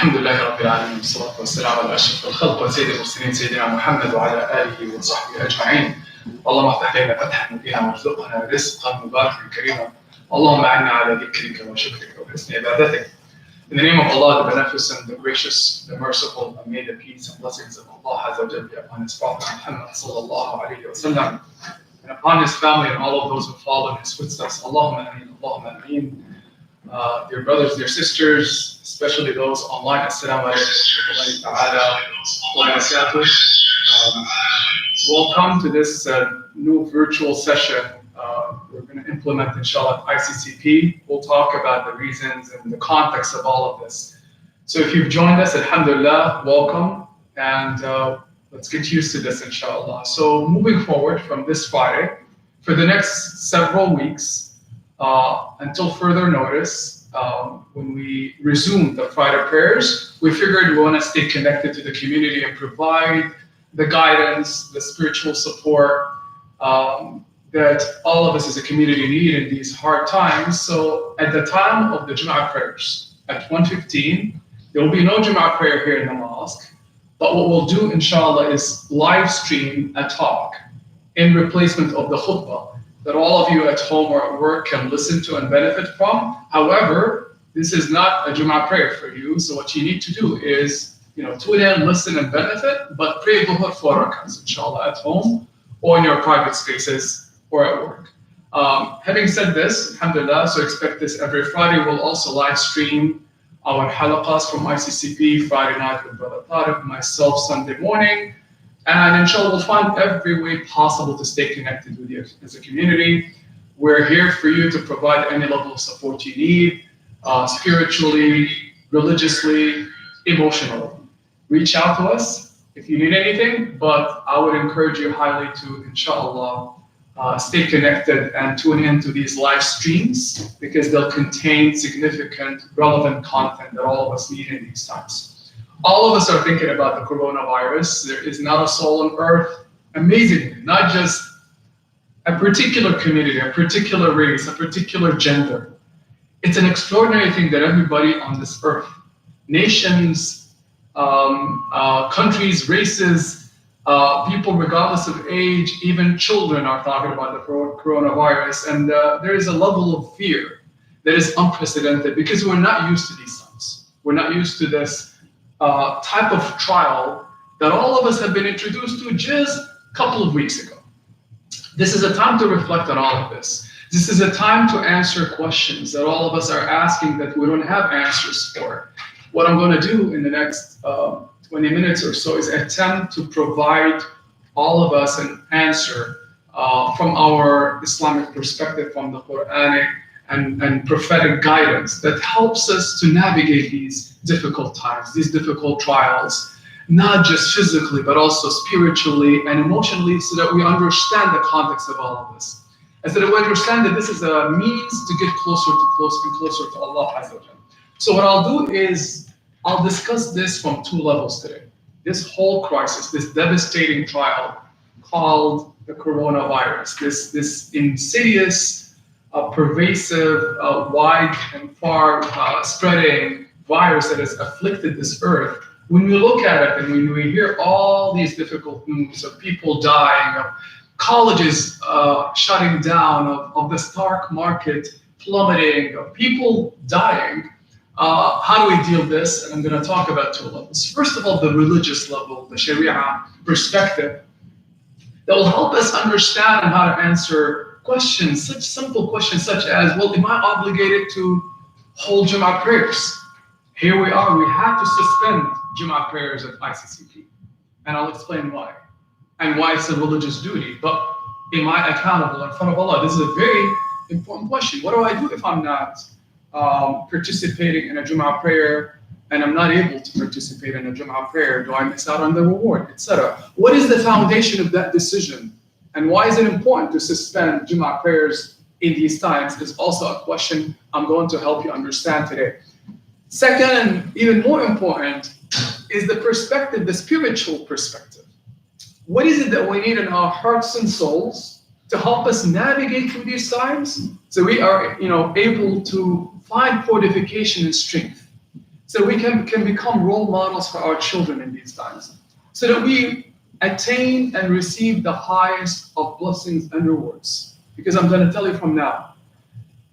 الحمد لله رب العالمين والصلاة والسلام على أشرف الخلق وسيد المرسلين سيدنا محمد وعلى آله وصحبه أجمعين. اللهم افتح لنا فتحا مبينا وارزقنا رزقا مباركا كريما. اللهم أعنا على ذكرك وشكرك وحسن عبادتك. In the name of Allah, the Beneficent, the Gracious, the Merciful, and may the peace and blessings of Allah Azza wa Jalla be upon His Prophet Muhammad sallallahu alayhi wa sallam, and upon his family and all of those who follow in his footsteps. Allahumma ameen, Allahumma ameen. Dear brothers, dear sisters, especially those online, Assalamu alaikum wa rahmatullahi wa barakatuh. Welcome to this new virtual session. We're going to implement, inshallah, ICCP. We'll talk about the reasons and the context of all of this. So if you've joined us, alhamdulillah, welcome. And let's get used to this, inshallah. So moving forward from this Friday, for the next several weeks, until further notice, when we resume the Friday prayers, we figured we want to stay connected to the community and provide the guidance, the spiritual support that all of us as a community need in these hard times. So at the time of the Jum'ah prayers, at 1:15, there will be no Jum'ah prayer here in the mosque. But what we'll do, inshallah, is live stream a talk in replacement of the khutbah that all of you at home or at work can listen to and benefit from. However, this is not a Jum'ah prayer for you. So what you need to do is, tune in, listen, and benefit, but pray Dhuhr 4 rakats, inshallah, at home or in your private spaces or at work. Having said this, alhamdulillah, so expect this every Friday. We'll also live stream our halaqas from ICCP, Friday night with Brother Tarif, myself Sunday morning. And inshallah, we'll find every way possible to stay connected with you as a community. We're here for you to provide any level of support you need, spiritually, religiously, emotionally. Reach out to us if you need anything, but I would encourage you highly to, inshallah, stay connected and tune in to these live streams because they'll contain significant, relevant content that all of us need in these times. All of us are thinking about the coronavirus. There is not a soul on earth, amazingly, not just a particular community, a particular race, a particular gender. It's an extraordinary thing that everybody on this earth, nations, countries, races, people regardless of age, even children are talking about the coronavirus. And there is a level of fear that is unprecedented because we're not used to these times. We're not used to this type of trial that all of us have been introduced to just a couple of weeks ago. This is a time to reflect on all of this. This is a time to answer questions that all of us are asking that we don't have answers for. What I'm going to do in the next 20 minutes or so is attempt to provide all of us an answer from our Islamic perspective, from the Quranic and prophetic guidance that helps us to navigate these difficult times, these difficult trials, not just physically, but also spiritually and emotionally, so that we understand the context of all of this. And so that we understand that this is a means to get closer to Allah Azza wa Jalla. So what I'll do is, I'll discuss this from two levels today. This whole crisis, this devastating trial called the coronavirus, this insidious, pervasive, wide and far spreading virus that has afflicted this earth. When we look at it and when we hear all these difficult news of people dying, of colleges shutting down, of the stock market plummeting, of people dying, how do we deal with this? And I'm going to talk about two levels. First of all, the religious level, the Sharia perspective, that will help us understand how to answer questions, such simple questions such as, well, am I obligated to hold Jum'ah prayers? Here we are, we have to suspend Jum'ah prayers at ICCP. And I'll explain why. And why it's a religious duty. But am I accountable in front of Allah? This is a very important question. What do I do if I'm not participating in a Jum'ah prayer and I'm not able to participate in a Jum'ah prayer? Do I miss out on the reward, etc.? What is the foundation of that decision? And why is it important to suspend Jum'ah prayers in these times is also a question I'm going to help you understand today. Second, and even more important, is the perspective, the spiritual perspective. What is it that we need in our hearts and souls to help us navigate through these times so we are able to find fortification and strength? so we can become role models for our children in these times, so that we attain and receive the highest of blessings and rewards. Because I'm going to tell you from now,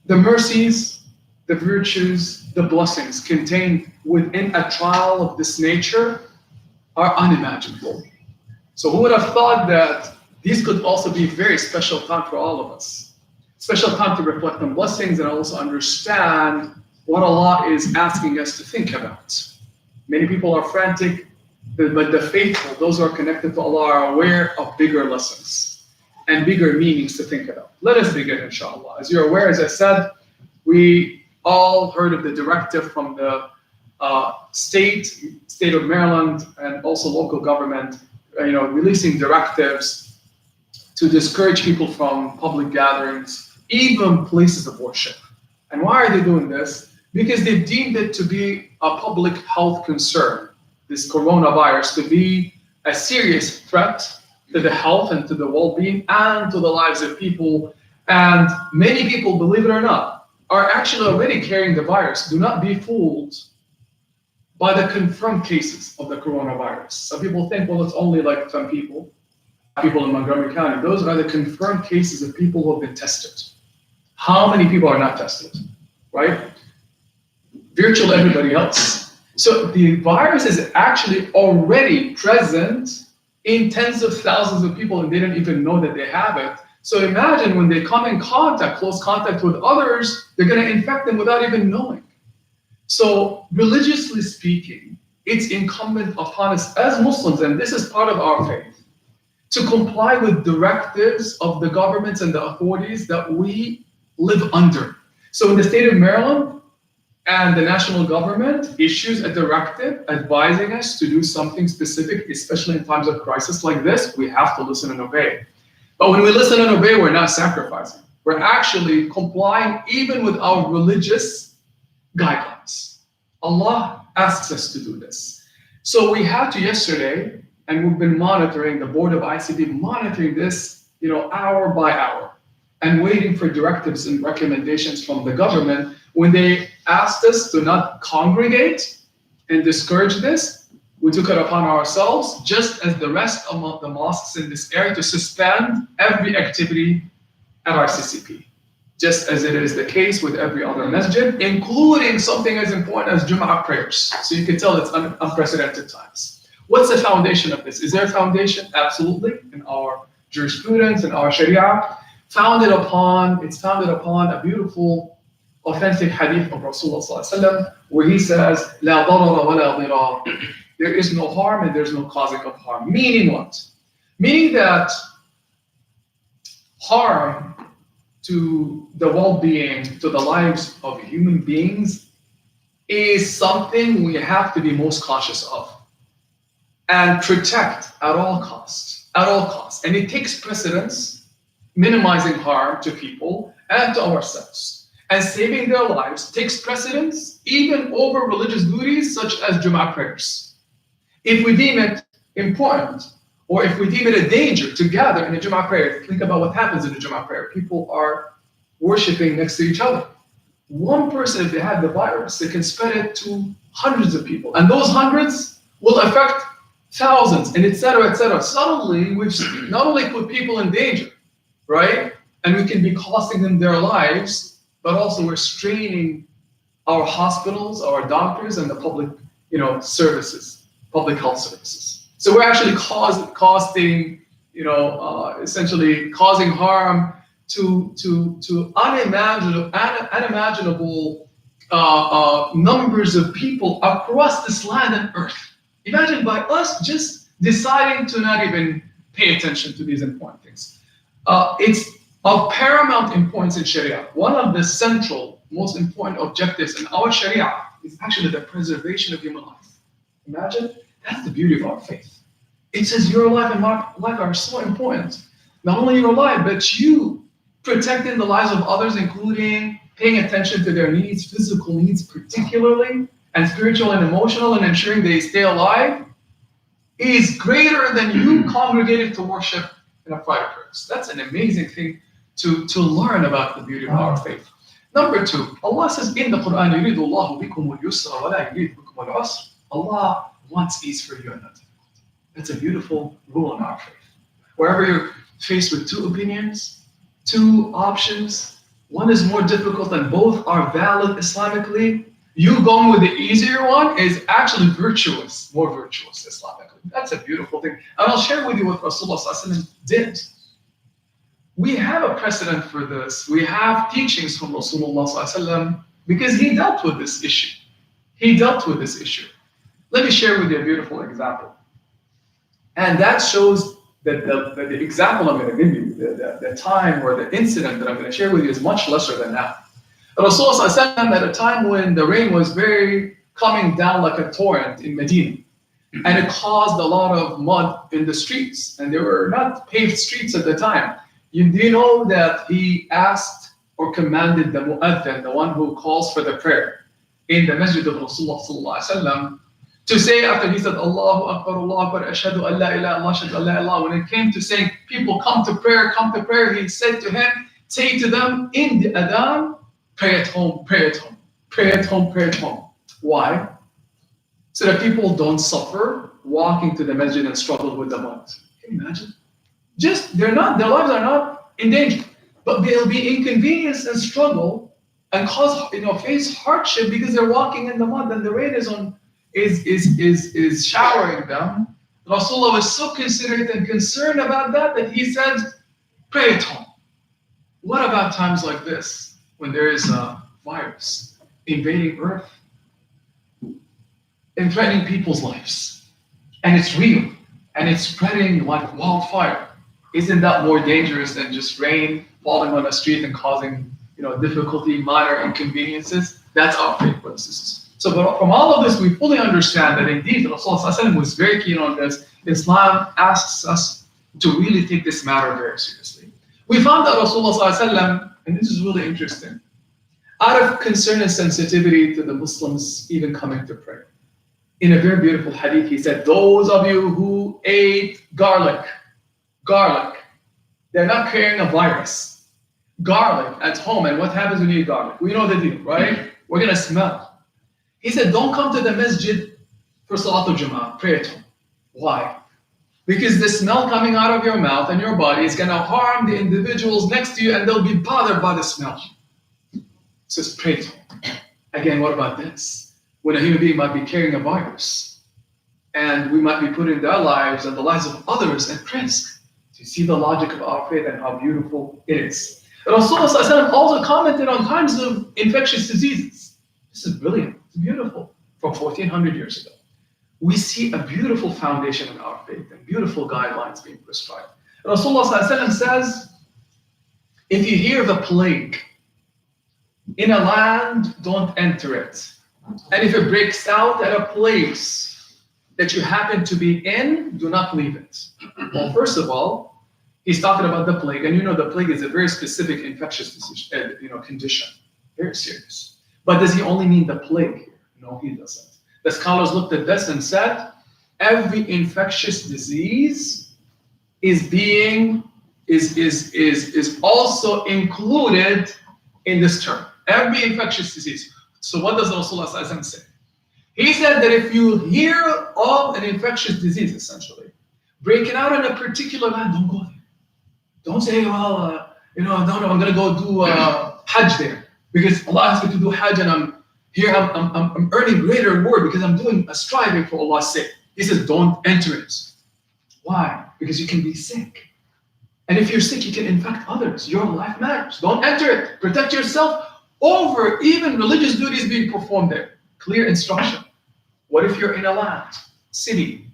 the mercies, the virtues, the blessings contained within a trial of this nature are unimaginable. So who would have thought that these could also be a very special time for all of us? Special time to reflect on blessings and also understand what Allah is asking us to think about. Many people are frantic, but the faithful, those who are connected to Allah, are aware of bigger lessons and bigger meanings to think about. Let us begin, inshallah. As you're aware, as I said, we all heard of the directive from the state of Maryland, and also local government, releasing directives to discourage people from public gatherings, even places of worship. And why are they doing this? Because they've deemed it to be a public health concern, this coronavirus, to be a serious threat to the health and to the well-being and to the lives of people. And many people, believe it or not, are actually already carrying the virus. Do not be fooled by the confirmed cases of the coronavirus. Some people think, well, it's only like some people in Montgomery County. Those are the confirmed cases of people who have been tested. How many people are not tested, right? Virtually everybody else. So the virus is actually already present in tens of thousands of people, and they don't even know that they have it. So imagine when they come in close contact with others, they're going to infect them without even knowing. So religiously speaking, it's incumbent upon us as Muslims, and this is part of our faith, to comply with directives of the governments and the authorities that we live under. So in the state of Maryland, and the national government issues a directive advising us to do something specific, especially in times of crisis like this. We have to listen and obey. But when we listen and obey, we're not sacrificing. We're actually complying even with our religious guidelines. Allah asks us to do this. So we had to yesterday, and we've been monitoring, the board of ICCP monitoring this, hour by hour, and waiting for directives and recommendations from the government. When they asked us to not congregate and discourage this, we took it upon ourselves, just as the rest of the mosques in this area, to suspend every activity at our CCP, just as it is the case with every other masjid, including something as important as Jum'ah prayers. So you can tell it's unprecedented times. What's the foundation of this? Is there a foundation? Absolutely. In our jurisprudence, in our Sharia, it's founded upon a beautiful, authentic hadith of Rasulullah, where he says, "La darara wa la dirar." There is no harm and there's no causing of harm. Meaning what? Meaning that harm to the well-being, to the lives of human beings, is something we have to be most cautious of and protect at all costs. And it takes precedence, minimizing harm to people and to ourselves. And saving their lives takes precedence even over religious duties such as Jum'ah prayers. If we deem it important, or if we deem it a danger to gather in a Jum'ah prayer, think about what happens in a Jum'ah prayer. People are worshiping next to each other. One person, if they have the virus, they can spread it to hundreds of people. And those hundreds will affect thousands, and et cetera, et cetera. Suddenly, we've not only put people in danger, right? And we can be costing them their lives, but also we're straining our hospitals, our doctors, and the public, services, public health services. So we're actually essentially causing harm to unimaginable numbers of people across this land and earth. Imagine by us just deciding to not even pay attention to these important things. It's of paramount importance in Sharia. One of the central, most important objectives in our Sharia is actually the preservation of human life. Imagine, that's the beauty of our faith. It says your life and my life are so important. Not only your life, but you protecting the lives of others, including paying attention to their needs, physical needs particularly, and spiritual and emotional, and ensuring they stay alive, is greater than you congregated to worship in a private place. That's an amazing thing to learn about the beauty of our faith. Number two, Allah says in the Quran, يُرِيدُ اللَّهُ بِكُمُ الْيُسْرَ وَلَا يُرِيدُ بِكُمُ الْعُسْرَ. Allah wants ease for you and not difficulty. That's a beautiful rule in our faith. Wherever you're faced with two opinions, two options, one is more difficult and both are valid Islamically, you going with the easier one is actually virtuous, more virtuous Islamically. That's a beautiful thing. And I'll share with you what Rasulullah did. We have a precedent for this. We have teachings from Rasulullah because he dealt with this issue. He dealt with this issue. Let me share with you a beautiful example. And that shows that the example I'm going to give you, the time or the incident that I'm going to share with you is much lesser than now. Rasulullah at a time when the rain was very coming down like a torrent in Medina, and it caused a lot of mud in the streets, and there were not paved streets at the time. Do you know that he asked or commanded the mu'adhin, the one who calls for the prayer in the masjid of Rasulullah to say after he said, Allahu Akbar, ashhadu an la ilaha illallah, ashhadu an la ilaha. When it came to saying, people come to prayer, he said to him, say to them in the adhan, pray at home, pray at home, pray at home, pray at home. Why? So that people don't suffer walking to the masjid and struggle with the mud. Can you imagine? Their lives are not in danger, but they'll be inconvenienced and struggle and cause, face hardship because they're walking in the mud and the rain is showering them. Rasulullah was so considerate and concerned about that he said, pray at home. What about times like this when there is a virus invading Earth and threatening people's lives, and it's real and it's spreading like wildfire? Isn't that more dangerous than just rain falling on a street and causing, difficulty, minor inconveniences? That's our faith, brothers and sisters. So from all of this, we fully understand that indeed Rasulullah was very keen on this. Islam asks us to really take this matter very seriously. We found that Rasulullah, and this is really interesting, out of concern and sensitivity to the Muslims even coming to pray, in a very beautiful hadith, he said, those of you who ate garlic, they're not carrying a virus. Garlic at home, and what happens when you eat garlic? We know the deal, right? We're going to smell. He said, don't come to the masjid for Salatul Jama'ah, pray at home. Why? Because the smell coming out of your mouth and your body is going to harm the individuals next to you and they'll be bothered by the smell. He says, pray at home. Again, what about this? When a human being might be carrying a virus and we might be putting their lives and the lives of others at risk. You see the logic of our faith and how beautiful it is. Rasulullah also commented on times of infectious diseases. This is brilliant. It's beautiful. From 1400 years ago. We see a beautiful foundation in our faith and beautiful guidelines being prescribed. Rasulullah says, if you hear the plague in a land, don't enter it. And if it breaks out at a place that you happen to be in, do not leave it. Well, first of all, he's talking about the plague, and the plague is a very specific infectious condition, very serious. But does he only mean the plague here? No, he doesn't. The scholars looked at this and said, every infectious disease is also included in this term. Every infectious disease. So what does Rasulullah say? He said that if you hear of an infectious disease, essentially, breaking out in a particular land, don't go there. Don't say, no, I'm going to go do Hajj there. Because Allah asked me to do Hajj and I'm here, I'm earning greater reward because I'm doing a striving for Allah's sake. He says, don't enter it. Why? Because you can be sick. And if you're sick, you can infect others. Your life matters. Don't enter it. Protect yourself over even religious duties being performed there. Clear instruction. What if you're in a land, city,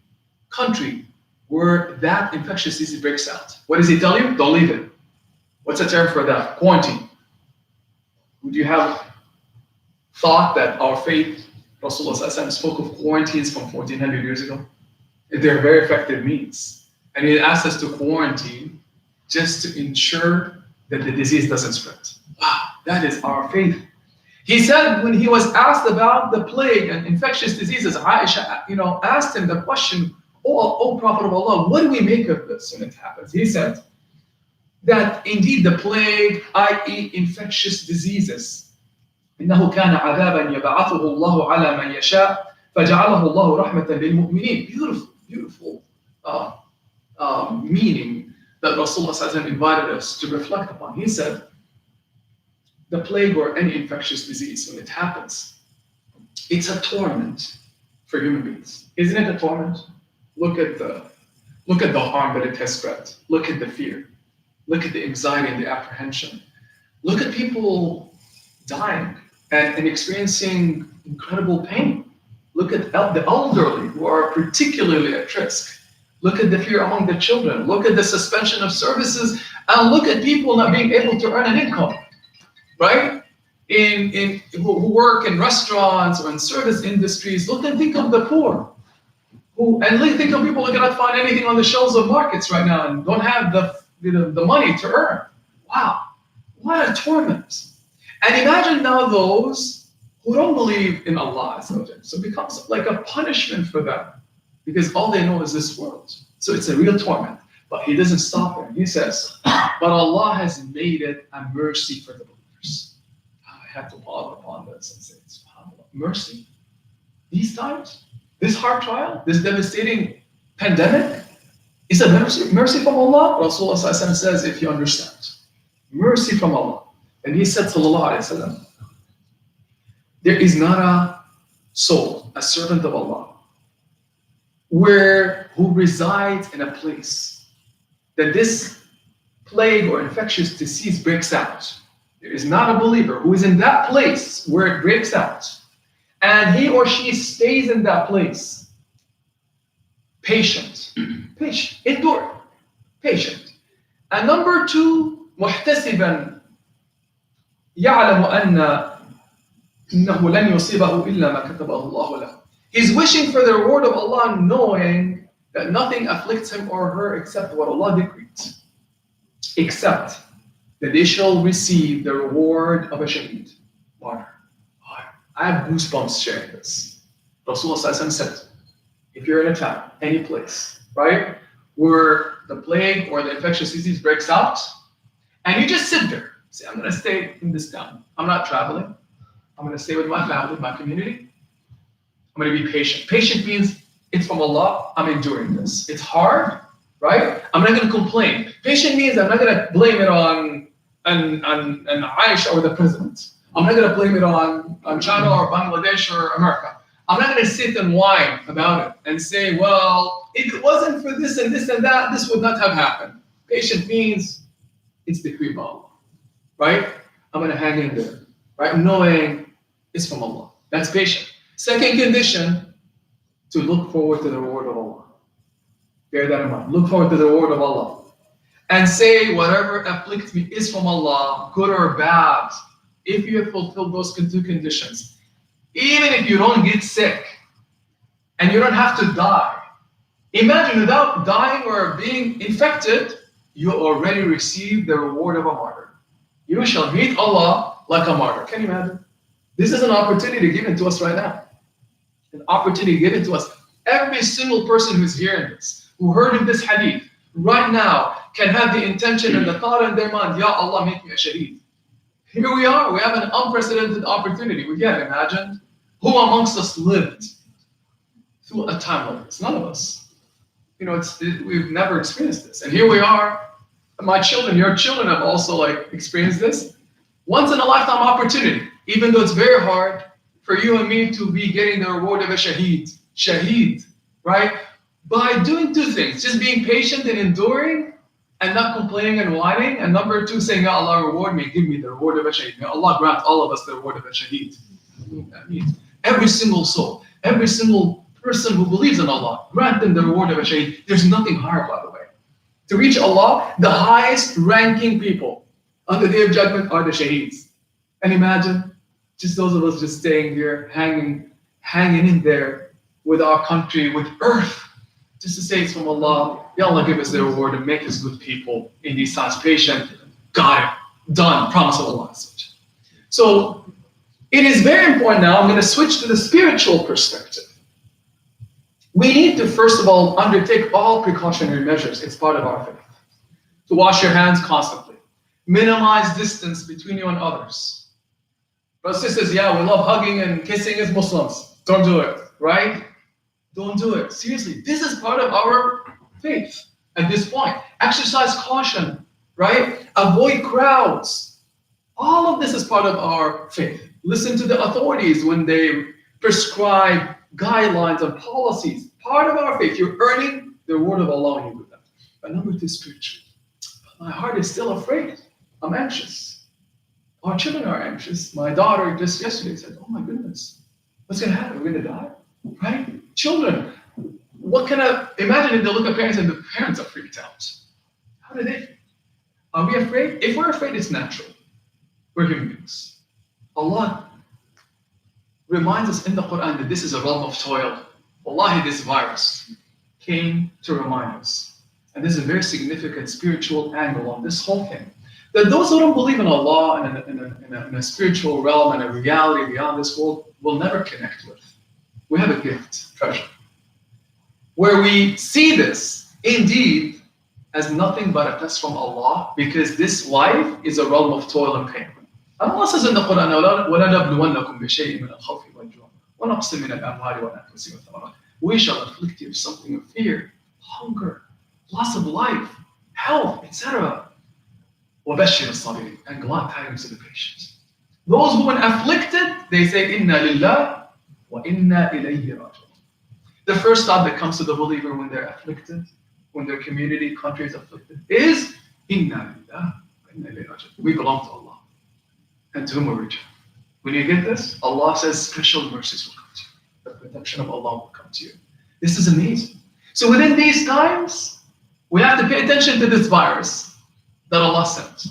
country, where that infectious disease breaks out? What does he tell you? Don't leave it. What's the term for that? Quarantine. Would you have thought that our faith, Rasulullah spoke of quarantines from 1400 years ago? They're very effective means. And he asked us to quarantine just to ensure that the disease doesn't spread. Wow, that is our faith. He said when he was asked about the plague and infectious diseases, Aisha, asked him the question, O Prophet of Allah, what do we make of this when it happens? He said that indeed the plague, i.e. infectious diseases, إنه كان عذابا يبعثه الله على من يشاء فجعله الله رحمة للمؤمنين. Beautiful meaning that Rasulullah invited us to reflect upon. He said, the plague or any infectious disease, when it happens, it's a torment for human beings. Isn't it a torment? Look at the harm that it has spread. Look at the fear. Look at the anxiety and the apprehension. Look at people dying and experiencing incredible pain. Look at the elderly who are particularly at risk. Look at the fear among the children. Look at the suspension of services, and look at people not being able to earn an income, right? Who work in restaurants or in service industries. Look and think of the poor. Think of people who cannot find anything on the shelves of markets right now and don't have the money to earn. Wow, what a torment. And imagine now those who don't believe in Allah. So it becomes like a punishment for them because all they know is this world. So it's a real torment. But he doesn't stop there. He says, but Allah has made it a mercy for the believers. I have to pause upon this and say, SubhanAllah, mercy? These times? This hard trial? This devastating pandemic? Is a mercy from Allah? Rasulullah says, if you understand. Mercy from Allah. And he said, sallallahu alayhi wa sallam, there is not a soul, a servant of Allah, who resides in a place that this plague or infectious disease breaks out. There is not a believer who is in that place where it breaks out, and he or she stays in that place, patient, endure, patient. And number two, محتسبا يعلم أنه لن يصيبه إلا ما كتبه الله له. He's wishing for the reward of Allah, knowing that nothing afflicts him or her except what Allah decreed, except that they shall receive the reward of a shaheed, martyr. I have goosebumps sharing this. Rasulullah said, if you're in a town, any place, right, where the plague or the infectious disease breaks out, and you just sit there, say, I'm going to stay in this town. I'm not traveling. I'm going to stay with my family, my community. I'm going to be patient. Patient means it's from Allah. I'm enduring this. It's hard, right? I'm not going to complain. Patient means I'm not going to blame it on Aisha or the president. I'm not going to blame it on China or Bangladesh or America. I'm not going to sit and whine about it and say, well, if it wasn't for this and this and that, this would not have happened. Patient means it's the decree of Allah, right? I'm going to hang in there, right? Knowing it's from Allah. That's patient. Second condition, to look forward to the reward of Allah. Bear that in mind. Look forward to the reward of Allah. And say whatever afflicts me is from Allah, good or bad, if you have fulfilled those two conditions. Even if you don't get sick and you don't have to die. Imagine without dying or being infected, you already received the reward of a martyr. You shall meet Allah like a martyr. Can you imagine? This is an opportunity given to us right now. An opportunity given to us. Every single person who's hearing this, who heard of this hadith, right now can have the intention and the thought in their mind, Ya Allah, make me a shaheed. Here we are. We have an unprecedented opportunity. We can't imagine. Who amongst us lived through a time like this? None of us. We've never experienced this. And here we are. My children, your children have also experienced this. Once in a lifetime opportunity. Even though it's very hard for you and me to be getting the reward of a shaheed, right? By doing two things, just being patient and enduring and not complaining and whining. And number two, saying, Ya Allah, reward me, give me the reward of a shaheed. May Allah grant all of us the reward of a shaheed. That means every single soul, every single person who believes in Allah, grant them the reward of a shaheed. There's nothing higher, by the way. To reach Allah, the highest ranking people on the Day of Judgment are the shaheeds. And imagine, just those of us just staying here, hanging in there with our country, with earth, just to say it's from Allah. Ya Allah, give us the reward and make us good people in these times. Patient, got it, done, promise of Allah. So it is very important now. I'm going to switch to the spiritual perspective. We need to, first of all, undertake all precautionary measures. It's part of our faith. To wash your hands constantly. Minimize distance between you and others. Brothers and sisters, yeah, we love hugging and kissing as Muslims. Don't do it, right? Don't do it. Seriously, this is part of our faith at this point. Exercise caution, right? Avoid crowds. All of this is part of our faith. Listen to the authorities when they prescribe guidelines and policies. Part of our faith. You're earning the word of Allah when you do that. But number two, spiritual. My heart is still afraid. I'm anxious. Our children are anxious. My daughter just yesterday said, oh my goodness, what's going to happen? We're going to die? Right? Children, what can I imagine if they look at parents and the parents are freaked out? How do they feel? Are we afraid? If we're afraid, it's natural. We're human beings. Allah reminds us in the Quran that this is a realm of toil. Wallahi, this virus came to remind us. And this is a very significant spiritual angle on this whole thing. That those who don't believe in Allah and in a spiritual realm and a reality beyond this world will never connect with. We have a gift, treasure, where we see this indeed as nothing but a test from Allah, because this life is a realm of toil and pain. Allah says in the Quran, وَلَنَبْلُوَنَّكُمْ بِشَيْءٍ مِنَ الْخَوْفِ وَالْجُوعِ وَنَقْصٍ مِنَ الْأَمْوَالِ وَالْأَنفُسِ وَالثَّمَرَاتِ. We shall afflict you with something of fear, hunger, loss of life, health, etc. وَبَشِّرِ الصَّابِرِينَ. And glad tidings to the patient. Those who when afflicted, they say, إِنَّا لِلَّهِ وَإِنَّا إِلَيْهِ رَاجِعُونَ. The first thought that comes to the believer when they're afflicted, when their community, country is afflicted, is إِنَّا لِلَّهِ وَإِنَّا إِلَيْهِ رَاجِعُونَ. We belong to Allah. And to whom we return. When you get this, Allah says special mercies will come to you. The protection of Allah will come to you. This is amazing. So within these times, we have to pay attention to this virus that Allah sent,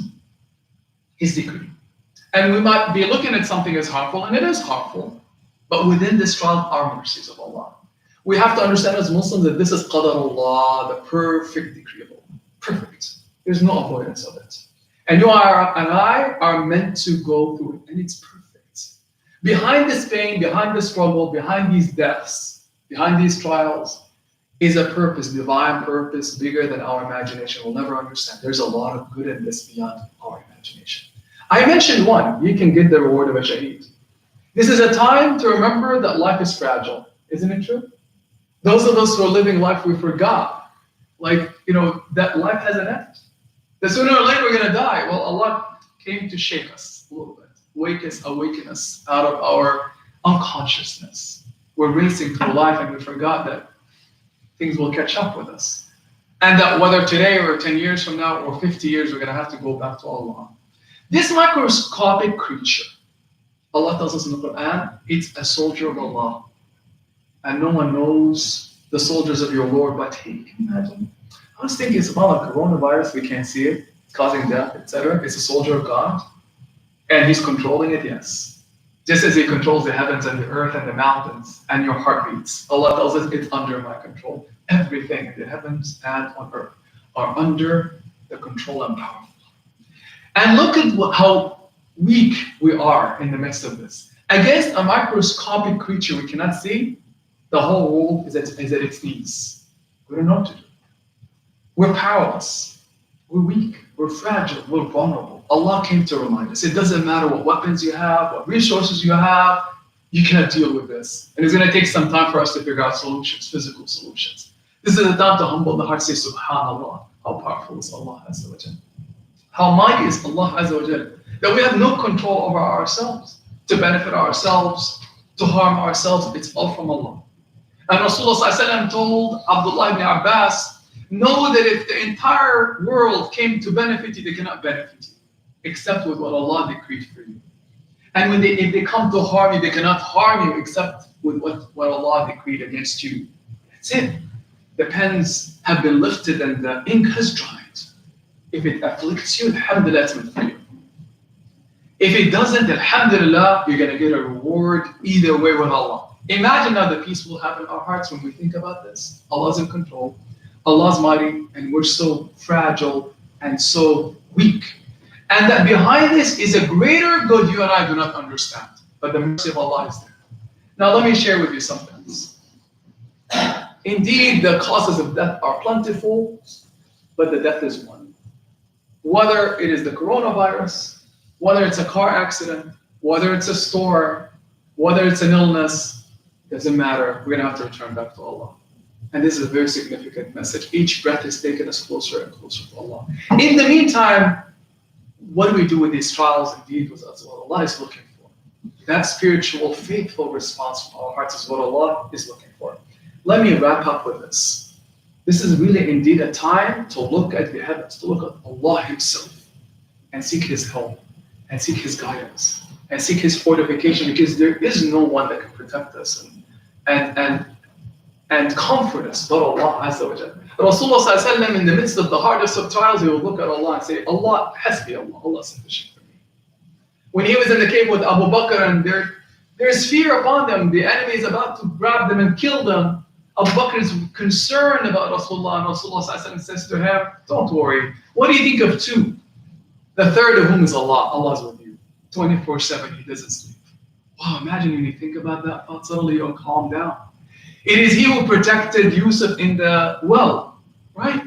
His decree. And we might be looking at something as harmful, and it is harmful, but within this trial are mercies of Allah. We have to understand as Muslims that this is qadar Allah, the perfect decree of Allah. Perfect. There's no avoidance of it. And you are and I are meant to go through it, and it's perfect. Behind this pain, behind this struggle, behind these deaths, behind these trials, is a purpose, divine purpose, bigger than our imagination will never understand. There's a lot of good in this beyond our imagination. I mentioned one, you can get the reward of a shaheed. This is a time to remember that life is fragile. Isn't it true? Those of us who are living life, we forgot. That life has an end. That sooner or later we're going to die. Well, Allah came to shake us a little bit, awaken us out of our unconsciousness. We're racing through life and we forgot that things will catch up with us. And that whether today or 10 years from now or 50 years, we're going to have to go back to Allah. This microscopic creature, Allah tells us in the Quran, it's a soldier of Allah. And no one knows the soldiers of your Lord but He. Can you imagine? I was thinking it's about a coronavirus, we can't see it, it's causing death, etc. It's a soldier of God. And He's controlling it, yes. Just as He controls the heavens and the earth and the mountains and your heartbeats. Allah tells us it's under my control. Everything in the heavens and on earth are under the control and power. And look at how weak we are in the midst of this. Against a microscopic creature we cannot see, the whole world is at its knees. We don't know what to do. We're powerless. We're weak. We're fragile. We're vulnerable. Allah came to remind us. It doesn't matter what weapons you have, what resources you have, you cannot deal with this. And it's going to take some time for us to figure out solutions, physical solutions. This is the time to humble the heart, say, SubhanAllah. How powerful is Allah Azza wa Jal? How mighty is Allah Azza wa Jal? That we have no control over ourselves, to benefit ourselves, to harm ourselves. It's all from Allah. And Rasulullah ﷺ told Abdullah ibn Abbas, know that if the entire world came to benefit you, they cannot benefit you, except with what Allah decreed for you. And if they come to harm you, they cannot harm you except with what Allah decreed against you. That's it. The pens have been lifted and the ink has dried. If it afflicts you, alhamdulillah, it's meant for you. If it doesn't, alhamdulillah, you're going to get a reward either way with Allah. Imagine now the peace we'll have in our hearts when we think about this. Allah's in control. Allah's mighty, and we're so fragile and so weak. And that behind this is a greater good you and I do not understand. But the mercy of Allah is there. Now let me share with you some things. Indeed, the causes of death are plentiful, but the death is one. Whether it is the coronavirus, whether it's a car accident, whether it's a storm, whether it's an illness, doesn't matter. We're going to have to return back to Allah. And this is a very significant message. Each breath is taking us closer and closer to Allah. In the meantime, what do we do with these trials and deeds with us? What Allah is looking for. That spiritual, faithful response from our hearts is what Allah is looking for. Let me wrap up with this. This is really indeed a time to look at the heavens, to look at Allah Himself and seek His help and seek His guidance and seek His fortification, because there is no one that can protect us and comfort us but Allah Azza wa Jalla. Rasulullah Sallallahu Alaihi Wasallam, in the midst of the hardest of trials, he would look at Allah and say, Allah hasbi Allah, Allah is sufficient for me. When he was in the cave with Abu Bakr and there's fear upon them, the enemy is about to grab them and kill them, Abu Bakr is concerned about Rasulullah, and Rasulullah Sallallahu Alaihi Wasallam says to him, don't worry, what do you think of two? The third of whom is Allah. Allah is with you. 24/7, He doesn't sleep. Wow, imagine when you think about that thought, suddenly you'll calm down. It is He who protected Yusuf in the well, right?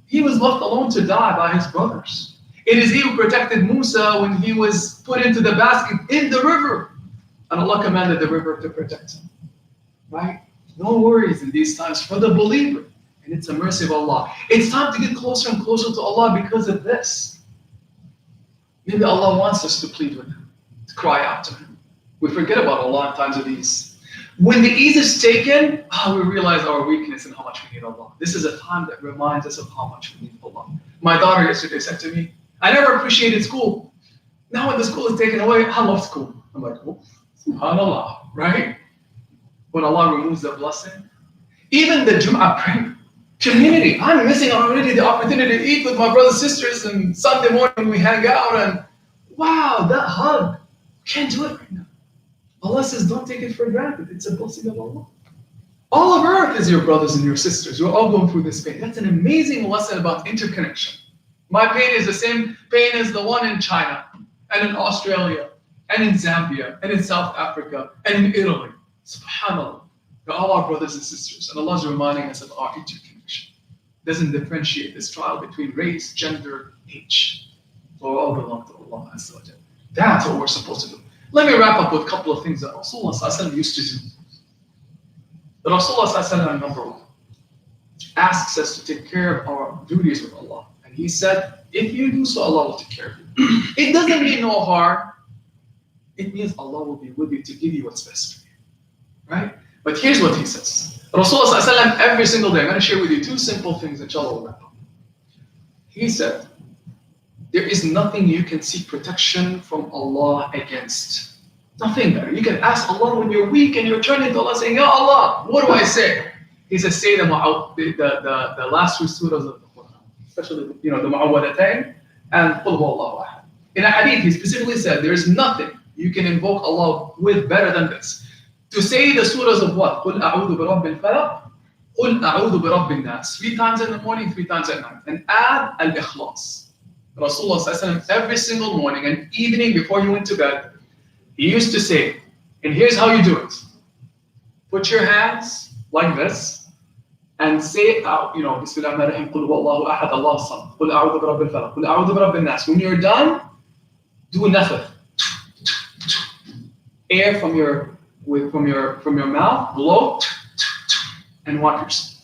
He was left alone to die by his brothers. It is He who protected Musa when he was put into the basket in the river. And Allah commanded the river to protect him, right? No worries in these times for the believer. And it's a mercy of Allah. It's time to get closer and closer to Allah because of this. Maybe Allah wants us to plead with Him, to cry out to Him. We forget about Allah in times of ease. When the ease is taken, we realize our weakness and how much we need Allah. This is a time that reminds us of how much we need Allah. My daughter yesterday said to me, I never appreciated school. Now when the school is taken away, I love school. I'm like, oh, subhanAllah, right? When Allah removes the blessing. Even the Jum'ah prayer, community. I'm missing already the opportunity to eat with my brothers and sisters, and Sunday morning we hang out, and wow, that hug. Can't do it right now. Allah says, don't take it for granted. It's a blessing of Allah. All of earth is your brothers and your sisters. We're all going through this pain. That's an amazing lesson about interconnection. My pain is the same pain as the one in China, and in Australia, and in Zambia, and in South Africa, and in Italy. SubhanAllah. They're all our brothers and sisters. And Allah is reminding us of our interconnection. Doesn't differentiate this trial between race, gender, age. We all belong to Allah Azza wa Jalla. That's what we're supposed to do. Let me wrap up with a couple of things that Rasulullah Sallallahu Alaihi Wasallam used to do. The Rasulullah Sallallahu Alaihi Wasallam, number one, asks us to take care of our duties with Allah. And he said, if you do so, Allah will take care of you. It doesn't mean no harm. It means Allah will be with you to give you what's best for you. Right? But here's what he says. Rasulullah Sallallahu Alaihi Wasallam, every single day, I'm going to share with you two simple things, inshallah, we'll wrap up. He said, there is nothing you can seek protection from Allah against. Nothing better. You can ask Allah when you're weak and you're turning to Allah saying, Ya Allah, what do I say? He says, say the last two surahs of the Quran, especially the Mu'awwadatayn and Qul Huwallahu Ahad. In a hadith, he specifically said, there is nothing you can invoke Allah with better than this. To say the surahs of what? Qul a'udhu bi rabbil falaq, Qul a'udhu bi rabbin nas. 3 times in the morning, 3 times at night. And add al-ikhlas. Rasulullah Sallallahu Alaihi Wasallam, every single morning and evening before he went to bed, he used to say, and here's how you do it. Put your hands like this and say out, Bismillah ar-Rahman ar-Rahim, Qul huwallahu ahad, Allahu samad, Qul a'udhu bi rabbil falaq, Qul a'udhu bi rabbin nas. When you're done, do a nafath. Air from your mouth, blow, and wipe yourself.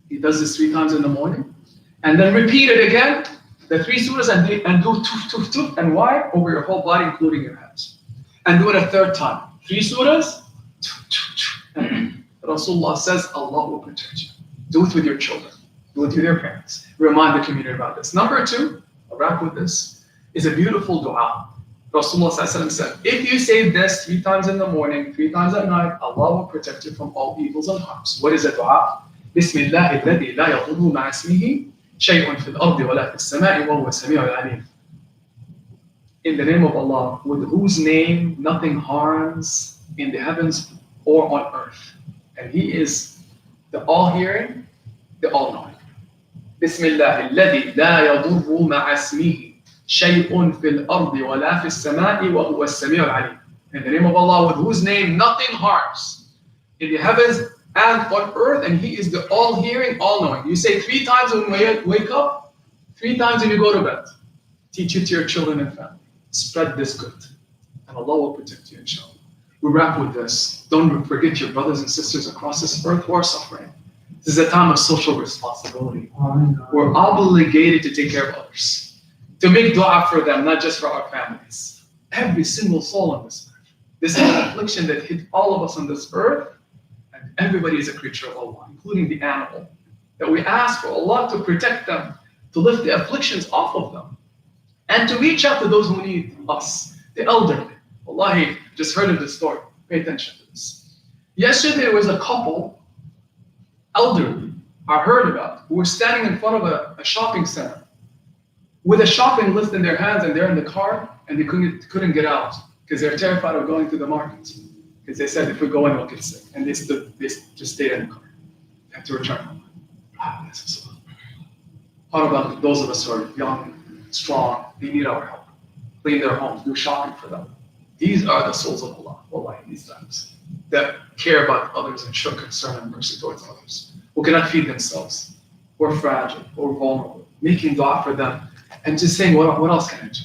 He does this 3 times in the morning, and then repeat it again. The 3 surahs and do toof, toof, toof, and wipe over your whole body, including your hands. And do it a 3rd time. 3 surahs, toof, toof, toof. And Rasulullah says, Allah will protect you. Do it with your children. Do it with your parents. Remind the community about this. Number 2, I'll wrap with this, is a beautiful dua. Rasulullah said, if you say this 3 times in the morning, 3 times at night, Allah will protect you from all evils and harms. What is the dua? Bismillah alladhi la yadurru ma'a ismihi shay'un fil ardi wa la fis sama'i wa huwa as-sami'ul 'alim. In the name of Allah, with whose name nothing harms in the heavens or on earth. And He is the all-hearing, the all-knowing. Bismillah alladhi la yadurru ma'a ismihi shay'un fil ardi wa la fis sama'i wa huwa as-sami'ul 'alim. In the name of Allah, with whose name nothing harms in the heavens and on earth, and He is the all-hearing, all-knowing. You say 3 times when you wake up, 3 times when you go to bed. Teach it to your children and family. Spread this good. and Allah will protect you, inshallah. We wrap with this. Don't forget your brothers and sisters across this earth who are suffering. This is a time of social responsibility. We're obligated to take care of others, to make dua for them, not just for our families. Every single soul on this earth. This is an affliction that hit all of us on this earth, and everybody is a creature of Allah, including the animal. That we ask for Allah to protect them, to lift the afflictions off of them, and to reach out to those who need us, the elderly. Wallahi, just heard of this story. Pay attention to this. Yesterday there was a couple, elderly, I heard about, who were standing in front of a shopping center with a shopping list in their hands, and they're in the car, and they couldn't get out because they're terrified of going to the market. Because they said, if we go in, we'll get sick. And they just stayed in the car. They had to return home. How about those of us who are young, strong, they need our help. Clean their homes, do shopping for them. These are the souls of Allah, wallahi, in these times, that care about others and show concern and mercy towards others, who cannot feed themselves, who are fragile, who are vulnerable, making dua for them, and just saying, what else can I do,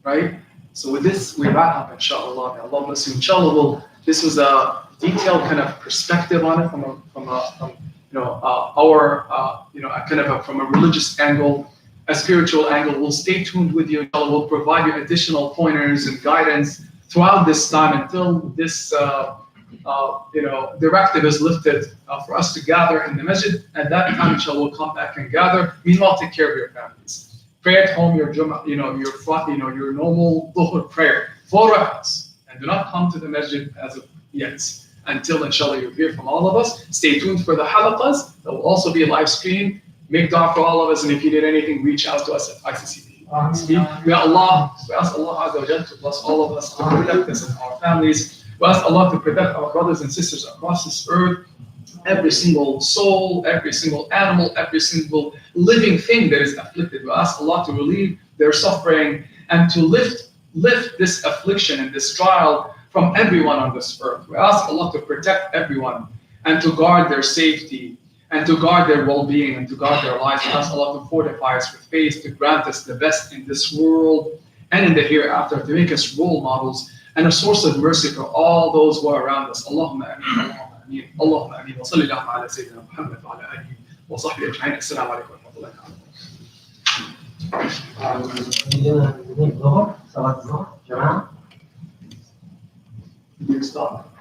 right? So with this, we wrap up, inshallah. May Allah bless you. Inshallah, this was a detailed kind of perspective on it from a religious angle, a spiritual angle. We'll stay tuned with you. Inshallah, we'll provide you additional pointers and guidance throughout this time until this directive is lifted for us to gather in the masjid. At that time, inshallah, we'll come back and gather. Meanwhile, take care of your families. Pray at home your Jummah, your normal dhuhr prayer, 4 rak'ahs, and do not come to the masjid as of yet until, inshallah, you hear from all of us. Stay tuned for the halaqas. There will also be a live stream. Make dua for all of us, and if you need anything, reach out to us at ICCP. We ask Allah Azza wa Jalla to bless all of us, to protect us and our families. We ask Allah to protect our brothers and sisters across this earth, every single soul, every single animal, every single living thing that is afflicted. We ask Allah to relieve their suffering and to lift this affliction and this trial from everyone on this earth. We ask Allah to protect everyone and to guard their safety and to guard their well-being and to guard their lives. We ask Allah to fortify us with faith, to grant us the best in this world and in the hereafter, to make us role models and a source of mercy for all those who are around us. Allahumma ameen, Allahumma ameen, Allahumma ameen. Wa sallallahu ala Sayyidina Muhammad wa ala alihi wa sahbihi ajma'in. Assalamu alaikum wa rahmatullahi wa barakatuh. الظهر صلاة الظهر جماعة. You stop.